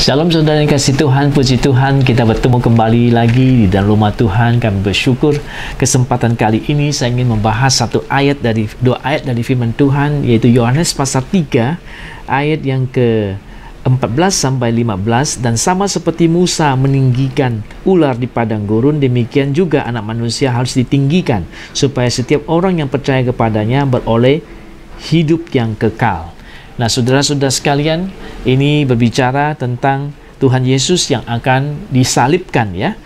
Shalom saudara yang kasih Tuhan, puji Tuhan, kita bertemu kembali lagi di dalam rumah Tuhan. Kami bersyukur kesempatan kali ini saya ingin membahas dua ayat dari firman Tuhan, yaitu Yohanes pasal 3 ayat yang ke-14 sampai 15. Dan sama seperti Musa meninggikan ular di padang gurun, demikian juga anak manusia harus ditinggikan, supaya setiap orang yang percaya kepadanya beroleh hidup yang kekal. Nah, saudara-saudara sekalian, ini berbicara tentang Tuhan Yesus yang akan disalibkan, ya.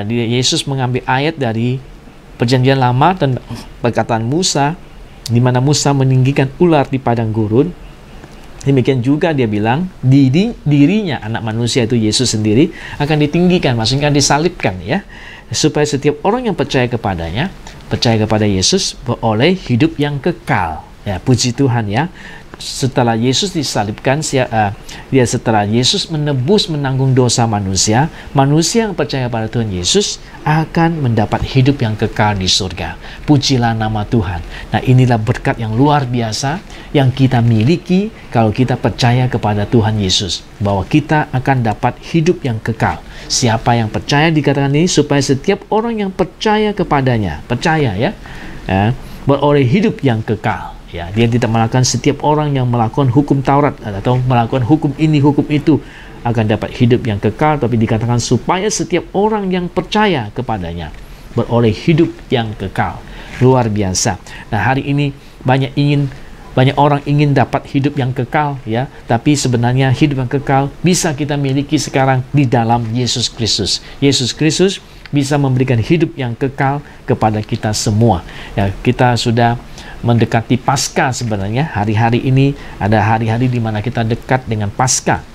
Yesus mengambil ayat dari Perjanjian Lama dan perkataan Musa, di mana Musa meninggikan ular di padang gurun. Demikian juga dia bilang dirinya anak manusia itu Yesus sendiri akan ditinggikan, maksudnya disalibkan, ya, supaya setiap orang yang percaya kepadanya, percaya kepada Yesus, beroleh hidup yang kekal. Ya, puji Tuhan, ya. Setelah Yesus disalibkan, setelah Yesus menanggung dosa manusia, manusia yang percaya pada Tuhan Yesus akan mendapat hidup yang kekal di surga. Pujilah nama Tuhan. Nah, inilah berkat yang luar biasa yang kita miliki kalau kita percaya kepada Tuhan Yesus, bahwa kita akan dapat hidup yang kekal. Siapa yang percaya, dikatakan ini, supaya setiap orang yang percaya kepadanya, beroleh hidup yang kekal. Ya, dia tidak melakukan, setiap orang yang melakukan hukum Taurat atau melakukan hukum ini, hukum itu akan dapat hidup yang kekal, tapi dikatakan supaya setiap orang yang percaya kepadanya beroleh hidup yang kekal. Luar biasa. Nah, hari ini banyak orang ingin dapat hidup yang kekal, ya, tapi sebenarnya hidup yang kekal bisa kita miliki sekarang di dalam Yesus Kristus. Yesus Kristus bisa memberikan hidup yang kekal kepada kita semua. Ya, kita sudah mendekati Paskah sebenarnya. Hari-hari ini ada hari-hari di mana kita dekat dengan Paskah.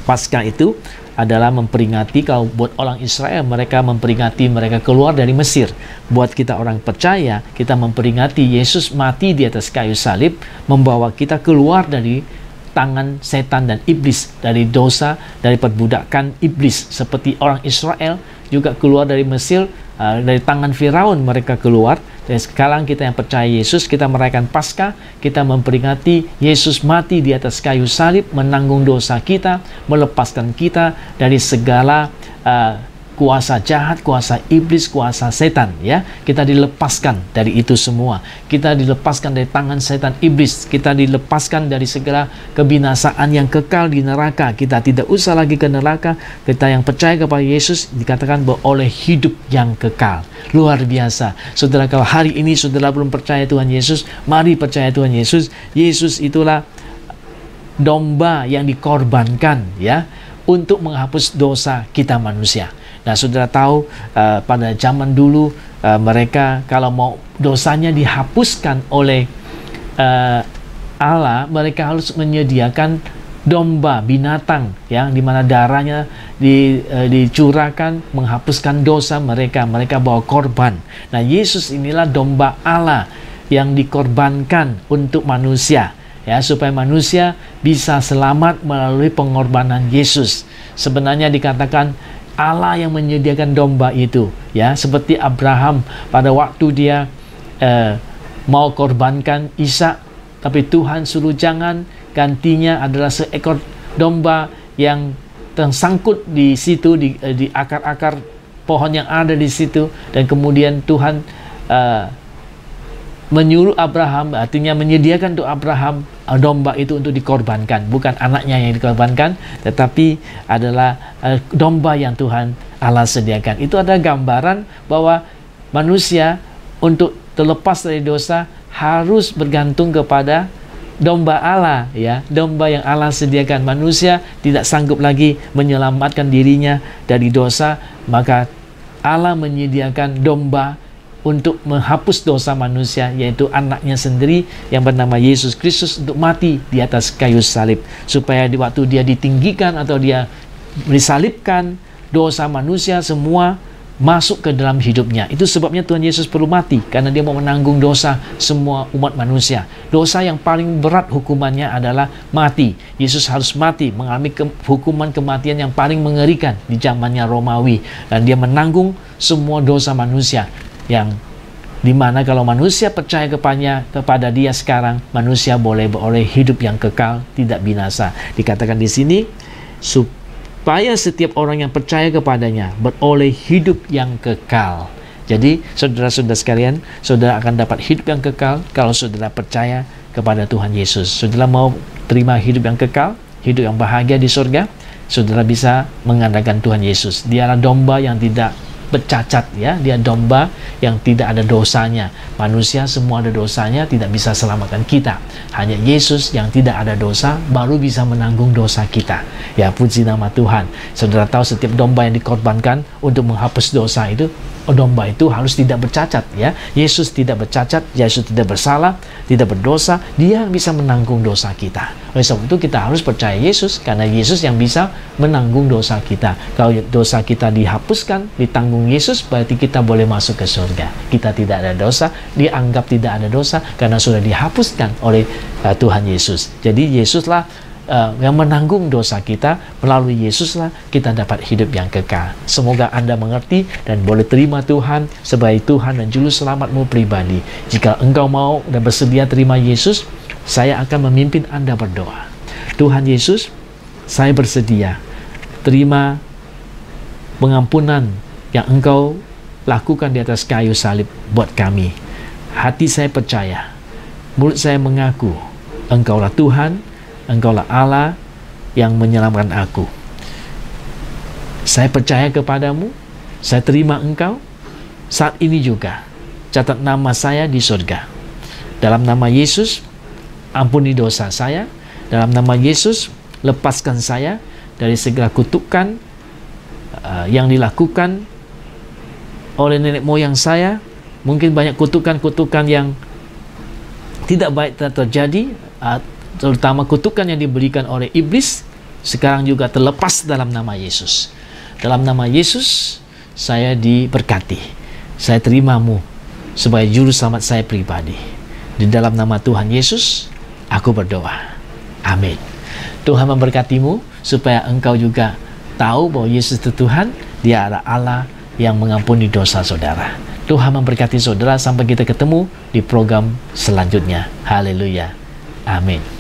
Paskah itu adalah memperingati, kalau buat orang Israel, mereka memperingati mereka keluar dari Mesir. Buat kita orang percaya, kita memperingati Yesus mati di atas kayu salib, membawa kita keluar dari tangan setan dan iblis, dari dosa, dari perbudakan iblis. Seperti orang Israel juga keluar dari Mesir, dari tangan Firaun mereka keluar. Dan sekarang kita yang percaya Yesus, kita merayakan Paskah, kita memperingati Yesus mati di atas kayu salib, menanggung dosa kita, melepaskan kita dari segala kuasa jahat, kuasa iblis, kuasa setan, ya. Kita dilepaskan dari itu semua. Kita dilepaskan dari tangan setan iblis. Kita dilepaskan dari segala kebinasaan yang kekal di neraka. Kita tidak usah lagi ke neraka. Kita yang percaya kepada Yesus dikatakan beroleh hidup yang kekal. Luar biasa. Saudara, kalau hari ini saudara belum percaya Tuhan Yesus, mari percaya Tuhan Yesus. Yesus itulah domba yang dikorbankan, ya, untuk menghapus dosa kita manusia. Nah, saudara tahu pada zaman dulu mereka kalau mau dosanya dihapuskan oleh Allah, mereka harus menyediakan domba, binatang, yang dimana darahnya dicurahkan menghapuskan dosa mereka. Mereka bawa korban. Nah, Yesus inilah domba Allah yang dikorbankan untuk manusia, ya, supaya manusia bisa selamat melalui pengorbanan Yesus. Sebenarnya dikatakan Allah yang menyediakan domba itu, ya, seperti Abraham pada waktu dia mau korbankan Ishak, tapi Tuhan suruh jangan, gantinya adalah seekor domba yang tersangkut di situ, di akar-akar pohon yang ada di situ. Dan kemudian Tuhan menyuruh Abraham, artinya menyediakan untuk Abraham domba itu untuk dikorbankan. Bukan anaknya yang dikorbankan, tetapi adalah domba yang Tuhan Allah sediakan. Itu ada gambaran bahwa manusia untuk terlepas dari dosa harus bergantung kepada domba Allah, ya, domba yang Allah sediakan. Manusia tidak sanggup lagi menyelamatkan dirinya dari dosa, maka Allah menyediakan domba untuk menghapus dosa manusia, yaitu anaknya sendiri yang bernama Yesus Kristus, untuk mati di atas kayu salib, supaya di waktu dia ditinggikan atau dia disalibkan, dosa manusia semua masuk ke dalam hidupnya. Itu sebabnya Tuhan Yesus perlu mati, karena dia mau menanggung dosa semua umat manusia. Dosa yang paling berat hukumannya adalah mati. Yesus harus mati, mengalami hukuman kematian yang paling mengerikan di zamannya Romawi, dan dia menanggung semua dosa manusia, yang dimana kalau manusia percaya kepada dia sekarang, manusia boleh beroleh hidup yang kekal, tidak binasa. Dikatakan di sini supaya setiap orang yang percaya kepadanya beroleh hidup yang kekal. Jadi saudara-saudara sekalian, saudara akan dapat hidup yang kekal kalau saudara percaya kepada Tuhan Yesus. Saudara mau terima hidup yang kekal, hidup yang bahagia di surga, saudara bisa mengandalkan Tuhan Yesus. Dialah domba yang tidak bercacat, ya. Dia domba yang tidak ada dosanya. Manusia semua ada dosanya, tidak bisa selamatkan kita. Hanya Yesus yang tidak ada dosa baru bisa menanggung dosa kita. Ya, puji nama Tuhan. Saudara tahu setiap domba yang dikorbankan untuk menghapus dosa itu, domba itu harus tidak bercacat, ya. Yesus tidak bercacat, Yesus tidak bersalah, tidak berdosa. Dia yang bisa menanggung dosa kita. Oleh sebab itu kita harus percaya Yesus, karena Yesus yang bisa menanggung dosa kita. Kalau dosa kita dihapuskan, ditanggung Yesus, berarti kita boleh masuk ke surga. Kita tidak ada dosa, dianggap tidak ada dosa karena sudah dihapuskan oleh Tuhan Yesus. Jadi Yesuslah yang menanggung dosa kita. Melalui Yesuslah kita dapat hidup yang kekal. Semoga Anda mengerti dan boleh terima Tuhan sebagai Tuhan dan Juru Selamatmu pribadi. Jika engkau mau dan bersedia terima Yesus, saya akan memimpin Anda berdoa. Tuhan Yesus, saya bersedia terima pengampunan yang Engkau lakukan di atas kayu salib buat kami. Hati saya percaya, mulut saya mengaku Engkaulah Tuhan, Engkaulah Allah yang menyelamatkan aku. Saya percaya kepadamu, saya terima Engkau. Saat ini juga catat nama saya di surga. Dalam nama Yesus, ampuni dosa saya. Dalam nama Yesus, lepaskan saya dari segala kutukan yang dilakukan oleh nenek moyang saya. Mungkin banyak kutukan-kutukan yang tidak baik terjadi, terutama kutukan yang diberikan oleh iblis. Sekarang juga terlepas dalam nama Yesus. Dalam nama Yesus, saya diberkati. Saya terimamu sebagai juru selamat saya pribadi. Di dalam nama Tuhan Yesus, aku berdoa. Amin. Tuhan memberkatimu supaya engkau juga tahu bahwa Yesus itu Tuhan. Dia adalah Allah yang mengampuni dosa saudara. Tuhan memberkati saudara sampai kita ketemu di program selanjutnya. Haleluya. Amin.